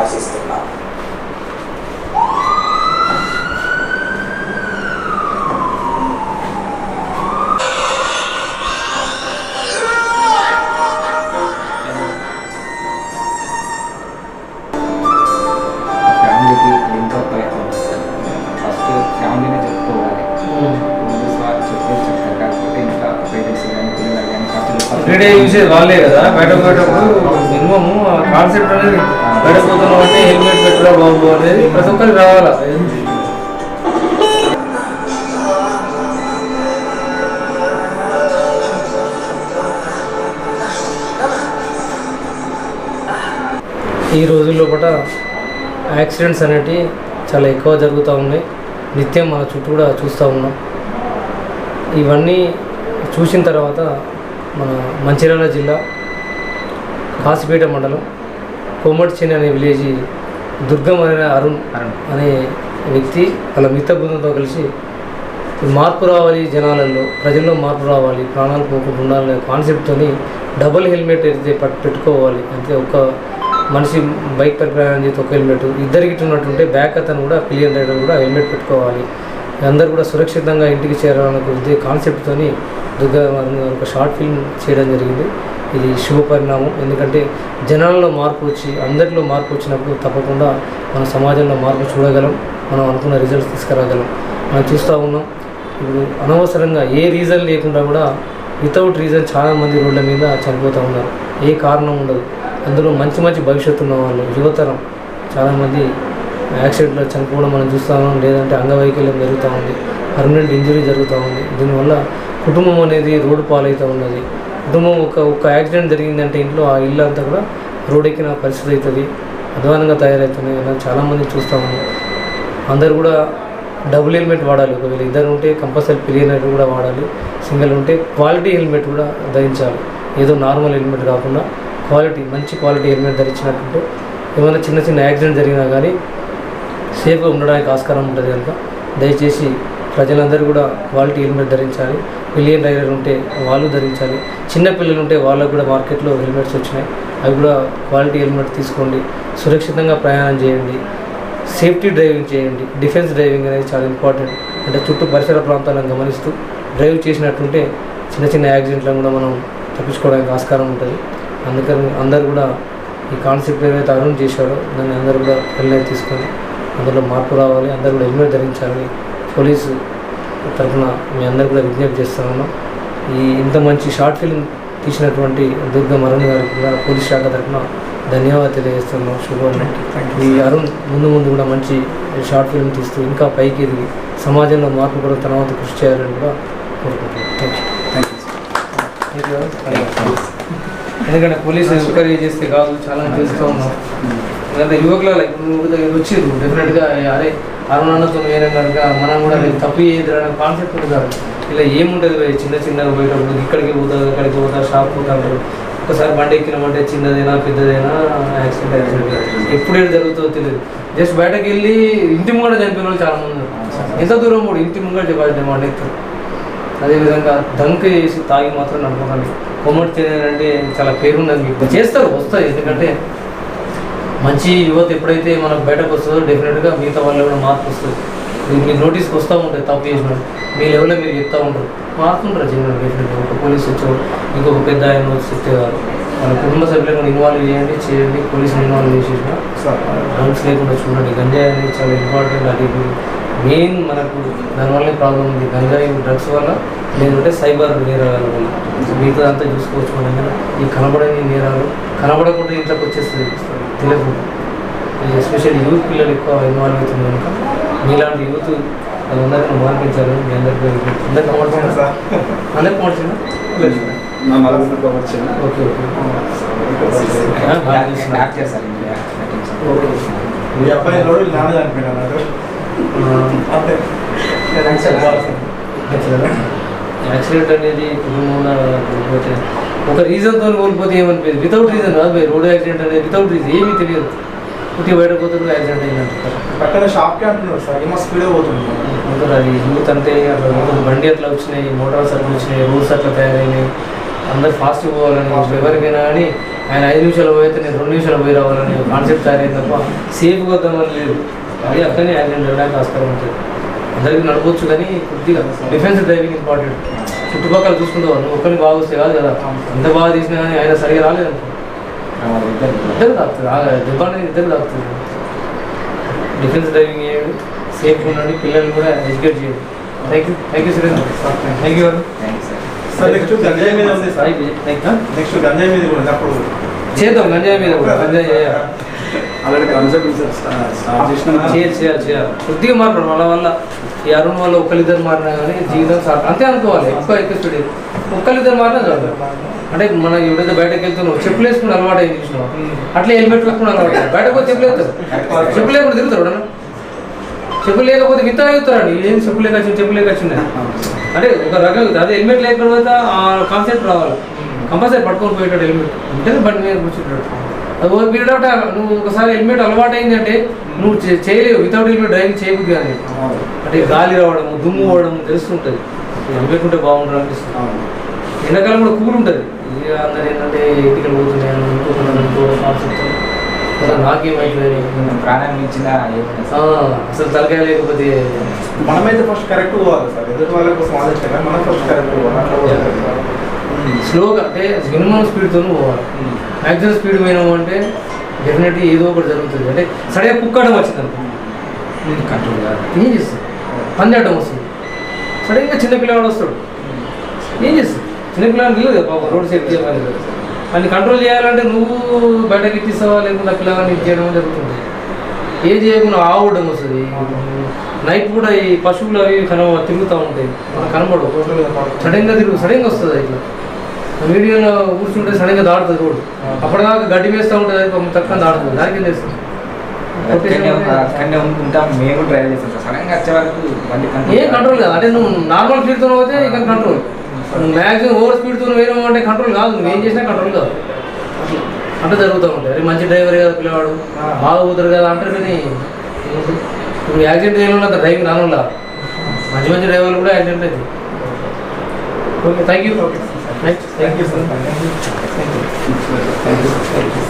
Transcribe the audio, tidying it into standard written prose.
ఆశిస్తున్నాను. ఫ్యామిలీకి ఎంతో ప్రయత్నం ఫస్ట్ ఫ్యామిలీనే చెప్పుకోవాలి. పోలీస్ వాళ్ళు చెప్పేది చెప్తారు, కాకపోతే ఇంకా పేరెంట్స్ కానీ పిల్లలు కానీ ఎవ్రీడే యూసేజ్ వాళ్ళే కదా. బయటకు పోయేటప్పుడు మినిమం కాన్సెప్ట్ అనేది బయటకు పోతున్నాం అంటే హెల్మెట్ పెట్టరా బాబు అనేది ప్రతి ఒక్కరికి రావాలా. ఈ రోజుల్లో పూట యాక్సిడెంట్స్ అనేవి చాలా ఎక్కువ జరుగుతూ ఉన్నాయి. నిత్యం మన చుట్టూ కూడా చూస్తూ ఉన్నాం. ఇవన్నీ చూసిన తర్వాత మన మంచిర్యాల జిల్లా కాసిపేట మండలం కోమటిచేని అనే విలేజ్ దుర్గం అనే అరుణ్ అనే వ్యక్తి వాళ్ళ మిత్ర బృందంతో కలిసి మార్పు రావాలి, జనాలలో ప్రజల్లో మార్పు రావాలి, ప్రాణాలు పోకుండా ఉండాలనే కాన్సెప్ట్తో డబుల్ హెల్మెట్ అయితే పెట్టుకోవాలి. అంటే ఒక మనిషి బైక్ పై ప్రయాణం చేస్తే ఒక హెల్మెట్, ఇద్దరికి ఉన్నట్టుంటే బ్యాక్ అతను కూడా పిలియన్ రైడర్ కూడా హెల్మెట్ పెట్టుకోవాలి, అందరూ కూడా సురక్షితంగా ఇంటికి చేరాలనుకో ఇదే కాన్సెప్ట్తో దుర్గా ఒక షార్ట్ ఫిల్మ్ చేయడం జరిగింది. ఇది శుభ పరిణామం. ఎందుకంటే జనాల్లో మార్పు వచ్చి అందరిలో మార్పు వచ్చినప్పుడు తప్పకుండా మన సమాజంలో మార్పు చూడగలం, మనం అనుకున్న రిజల్ట్స్ తీసుకురాగలం. మనం చూస్తూ ఉన్నాం ఇప్పుడు అనవసరంగా ఏ రీజన్ లేకుండా కూడా వితౌట్ రీజన్ చాలామంది రోడ్ల మీద చనిపోతూ ఉన్నారు. ఏ కారణం ఉండదు. అందులో మంచి మంచి భవిష్యత్తు ఉన్న వాళ్ళు యువతరం చాలామంది యాక్సిడెంట్లో చనిపోవడం మనం చూస్తూ ఉన్నాం. లేదంటే అంగవైకల్యం జరుగుతూ ఉంది, పర్మనెంట్ ఇంజరీ జరుగుతూ ఉంది. దీనివల్ల కుటుంబం అనేది రోడ్డు పాలవుతూ ఉన్నది. కుటుంబం ఒక యాక్సిడెంట్ జరిగిందంటే ఇంట్లో ఆ ఇల్లు అంతా కూడా రోడ్ ఎక్కిన పరిస్థితి అవుతుంది, అధ్వానంగా తయారవుతున్నాయి. ఇలా చాలామంది చూస్తూ ఉన్నాం. అందరు కూడా డబుల్ హెల్మెట్ వాడాలి. ఒకవేళ ఇద్దరు ఉంటే కంపల్సరీ పిలియన్ హెల్మెట్ కూడా వాడాలి. సింగిల్ ఉంటే క్వాలిటీ హెల్మెట్ కూడా ధరించాలి. ఏదో నార్మల్ హెల్మెట్ కాకుండా మంచి క్వాలిటీ హెల్మెట్ ధరించినట్టుంటే ఏమైనా చిన్న చిన్న యాక్సిడెంట్ జరిగినా కానీ సేఫ్గా ఉండడానికి ఆస్కారం ఉంటుంది. కనుక దయచేసి ప్రజలందరూ కూడా క్వాలిటీ హెల్మెట్ ధరించాలి. పిలియన్ రైడర్ ఉంటే వాళ్ళు ధరించాలి. చిన్న పిల్లలు ఉంటే వాళ్ళకు కూడా మార్కెట్లో హెల్మెట్స్ వచ్చినాయి, అవి కూడా క్వాలిటీ హెల్మెట్ తీసుకోండి. సురక్షితంగా ప్రయాణం చేయండి, సేఫ్టీ డ్రైవింగ్ చేయండి. డిఫెన్స్ డ్రైవింగ్ అనేది చాలా ఇంపార్టెంట్. అంటే చుట్టూ పరిసర ప్రాంతాలను గమనిస్తూ డ్రైవ్ చేసినట్టుంటే చిన్న చిన్న యాక్సిడెంట్లను కూడా మనం తప్పించుకోవడానికి ఆస్కారం ఉంటుంది. అందుకని అందరూ కూడా ఈ కాన్సెప్ట్ ఏదైతే అరుణ్ చేశాడో దాన్ని అందరూ కూడా పిల్లలు తీసుకొని అందులో మార్పు రావాలి, అందరూ కూడా హెల్మెట్ ధరించాలని పోలీసు తరఫున మీ అందరూ కూడా విజ్ఞప్తి చేస్తున్నాను. ఇంత మంచి షార్ట్ ఫిల్మ్ తీసినటువంటి దుర్గా అరుణ్ గారికి కూడా పోలీస్ శాఖ తరఫున ధన్యవాదాలు తెలియజేస్తున్నాం. శుభం. ఈ అరుణ్ ముందు కూడా మంచి షార్ట్ ఫిల్మ్ తీస్తూ ఇంకా పైకి ఎదిగి సమాజంలో మార్పు కూడా తన వంతు కృషి చేయాలని కూడా కోరుకుంటున్నాను. ఎందుకంటే పోలీసు ఎంకరేజ్ చేస్తే కాదు, చాలా చేస్తూ ఉన్నాం. ఎందుకంటే యువకుల వచ్చారు డెఫినెట్గా అరే అరుణాన్నతో వేరే కనుక మనం కూడా తప్పు చేయదు కాన్సెప్ట్ కాదు. ఇలా ఏముంటుంది చిన్న చిన్నగా పోయేటప్పుడు ఇక్కడికి పోతారు అక్కడికి పోతారు షాప్ పోతారు. ఒకసారి బండి ఎక్కినామంటే చిన్నదైనా పెద్దదైనా యాక్సిడెంట్ ఎప్పుడు జరుగుతుందో తెలియదు. జస్ట్ బయటకు వెళ్ళి ఇంటి ముంగట చనిపోయిన వాళ్ళు చాలా మంది ఉన్నారు. ఎంత దూరం కూడా ఇంటి ముంగట బండి ఎక్కుతారు. అదేవిధంగా దంక చేసి తాగి మాత్రం నడపకండి. కోమటిచేని అంటే చాలా పేరున్నది, మీకు చేస్తారు వస్తాయి. ఎందుకంటే మంచి యువత ఎప్పుడైతే మనకు బయటకు వస్తుందో డెఫినెట్గా మిగతా వాళ్ళు కూడా మార్పు వస్తుంది. మీకు నోటీస్కి వస్తూ ఉంటాయి తప్పు చేసినాడు, మీ లెవెల్లో మీరు చెప్తూ ఉంటారు, మారుతుంటారు జనరల్. డెఫినెట్గా ఒక పోలీసు వచ్చారు, ఇంకొక పెద్ద ఆయన వచ్చి చెప్పేవారు. వాళ్ళ కుటుంబ సభ్యులను ఇన్వాల్వ్ చేయండి. పోలీసుని ఇన్వాల్వ్ చేసేసిన డ్రగ్స్ లేకుండా చూడండి. గంజాయి అనేది చాలా ఇంపార్టెంట్. అది మెయిన్ మనకు దానివల్లే ప్రాబ్లం ఉంది. గంజాయి డ్రగ్స్ వల్ల లేదంటే సైబర్ నేరాల వల్ల మిగతా అంతా చూసుకోవచ్చు. మనం ఈ కనబడని నేరాలు కనబడకుండా ఇంట్లోకి వచ్చేస్తుంది తెలియకుండా. ఎస్పెషల్లీ యూత్ పిల్లలు ఎక్కువ ఇన్వాల్వ్ అవుతుంది కనుక మీలాంటి యూత్ అందరికీ మార్పించాలి. మీ అందరికీ అందరికి కమర్చిన సార్ అందరికి కమర్చిన ఓకే యాక్సిడెంట్ అనేది కుటుంబంలో ఒక రీజన్తో కోల్పోతే ఏమనిపోయింది. వితౌట్ రీజన్ కాదు పోయి రోడ్ యాక్సిడెంట్ అనేది వితౌట్ రీజన్ ఏమీ తెలియదు. పుట్టి బయట పోతుంది యాక్సిడెంట్ అయిందంటారు. పక్కన షాప్కి అంటున్నారు సార్, ఏమో స్పీడే పోతుంది. అది యూత్ అంటే అట్లా బండి అట్లా వచ్చినాయి, మోటార్స్ అట్లా వచ్చినాయి, రూల్స్ అట్లా తయారైనాయి. అందరు ఫాస్ట్గా పోవాలని ఎవరికైనా కానీ ఆయన 5 నిమిషాలు పోయితే నేను 2 నిమిషాలు పోయి రావాలని కాన్సెప్ట్ తయారైంది తప్ప సేఫ్గా వద్దామని లేదు. అది అక్కడనే యాక్సిడెంట్ జరగడానికి ఆస్కారం ఉంటుంది. అందరికీ నడవచ్చు కానీ కొద్దిగా డిఫెన్స్ డ్రైవింగ్ ఇంపార్టెంట్. చుట్టుపక్కల చూసుకుంటావు నువ్వు ఒక్కరిని బాగా వస్తే కాదు కదా, ఎంత బాగా తీసినా కానీ ఆయన సరిగా రాలేదనుకో ఇద్దరు తాకుతుంది, దెబ్బ అనేది ఇద్దరు తాకుతుంది. డిఫెన్స్ డ్రైవింగ్ చేయండి, సేఫ్గా ఉండండి, పిల్లల్ని కూడా ఎడ్యుకేట్ చేయండి. Thank you Surendra. Thank you sir next గంజాయి మీద ఉంది సార్. నెక్స్ట్ గంజాయి మీద కూడా అప్పుడు చేద్దాం. గంజాయి మీద కూడా గంజాయి చేయాలి. అలాంటి కాన్సెప్ట్ చేయాలి. కొద్దిగా మాట్లాడు వాళ్ళ వల్ల ఈ అరుణ్ వల్ల ఒక్కరిద్దరు మారినా కానీ జీవితం సార్ అంతే అనుకోవాలి. ఎక్కువ స్పీడ్ ఒక్కరిద్దరు మారినా చాలు. అంటే మన ఎవరైతే బయటకు వెళ్తున్నావు చెప్పులు వేసుకుని అలవాటు అయింది చూసినావు, అట్లా హెల్మెట్ పెట్టుకుని అలవాటు బయటకు పోతే చెప్పులు వేస్తారు. చెప్పులు లేకుండా తిరుగుతారు ఎవడన్నా. చెప్పులు లేకపోతే విత్తా అవుతారండి. ఏం చెప్పులు లేక చెప్పులు లేక వచ్చింది అంటే ఒక రకం అదే హెల్మెట్ లేకపోతే ఆ కాన్సెప్ట్ రావాలి. కంపల్సరీ పట్టుకొని పోయేటాడు హెల్మెట్ ఉంటేనే బండి మీద కూర్చుంటాడు. అది ఓ పీరియడ్ ఆఫ్ టైం నువ్వు ఒకసారి హెల్మెట్ అలవాటు అయింది అంటే నువ్వు చేయలేవు. వితౌట్ హెల్మెట్ డ్రైవింగ్ చేయబుద్ది కానీ అంటే గాలి రావడము దుమ్ము పోవడం తెలుస్తుంటుంది. హెల్మెట్ ఉంటే బాగుంటుంది అనిపిస్తుంది. ఎండాకాలం కూడా కూల్ ఉంటుంది. ఇక అందరు ఏంటంటే ఇంటికి పోతున్నాయి నాకేమైపోయింది ప్రాణం ఇచ్చిన అసలు తలకాయ లేకపోతే మనమైతే ఫస్ట్ కరెక్ట్ పోవాలి సార్. ఎదుటి వాళ్ళ కోసం ఆలోచించాలి, మనం ఫస్ట్ కరెక్ట్ పోవాలి. స్లోగా అంటే మినిమం స్పీడ్తో పోవాలి. మ్యాక్సిమం స్పీడ్ పోయినాము అంటే డెఫినెట్లీ ఏదో ఒకటి జరుగుతుంది. అంటే సడన్గా కుక్కడం వచ్చింది అనుకో కంట్రోల్ కాదు. ఏం చేస్తుంది? పందేయడం వస్తుంది. సడన్గా చిన్నపిల్లవాడు వస్తాడు, ఏం చేస్తుంది? చిన్నపిల్లవాడికి తెలియదు కదా పాపం రోడ్ సేఫ్టీ అనేది. అన్ని కంట్రోల్ చేయాలంటే నువ్వు బయటకి ఇచ్చిస్తావా లేకుండా పిల్లవాడిని చేయడం జరుగుతుంది. ఏం చేయకుండా ఆవడం వస్తుంది. నైట్ కూడా ఈ పశువులు అవి తిరుగుతూ ఉంటాయి, మనకు కనబడవు. సడన్గా వస్తుంది ఇట్లా వీడియోలో కూర్చుంటే సడన్గా దాడుతుంది రోడ్డు. అప్పటిదాకా గడ్డి వేస్తూ ఉంటుంది, అది తక్కువ దాడుతుంది. దానికి ఏం చేస్తుంది? అక్కడనే ఉంటాం, మేము డ్రైవ్ చేస్తాం సార్. సడన్గా వచ్చే వరకు బండి ఏం కంట్రోల్ కాదు. అంటే నువ్వు నార్మల్ స్పీడ్తో పోతే ఇక కంట్రోల్, నువ్వు మ్యాక్సిమం ఓవర్ స్పీడ్తో వేయడం అంటే కంట్రోల్ కాదు. నువ్వు ఏం చేసినా కంట్రోల్ కాదు. అంటే జరుగుతూ ఉంటాయి. అరే మంచి డ్రైవర్ కదా పిల్లవాడు, బాగా పోతారు కదా అంటారు. కానీ ఇప్పుడు యాక్సిడెంట్ చేయడం అంత డ్రైవింగ్ రానులా. మంచి డ్రైవర్లు కూడా యాక్సిడెంట్ అయితే. Okay thank you. Thank you sir. Thank you.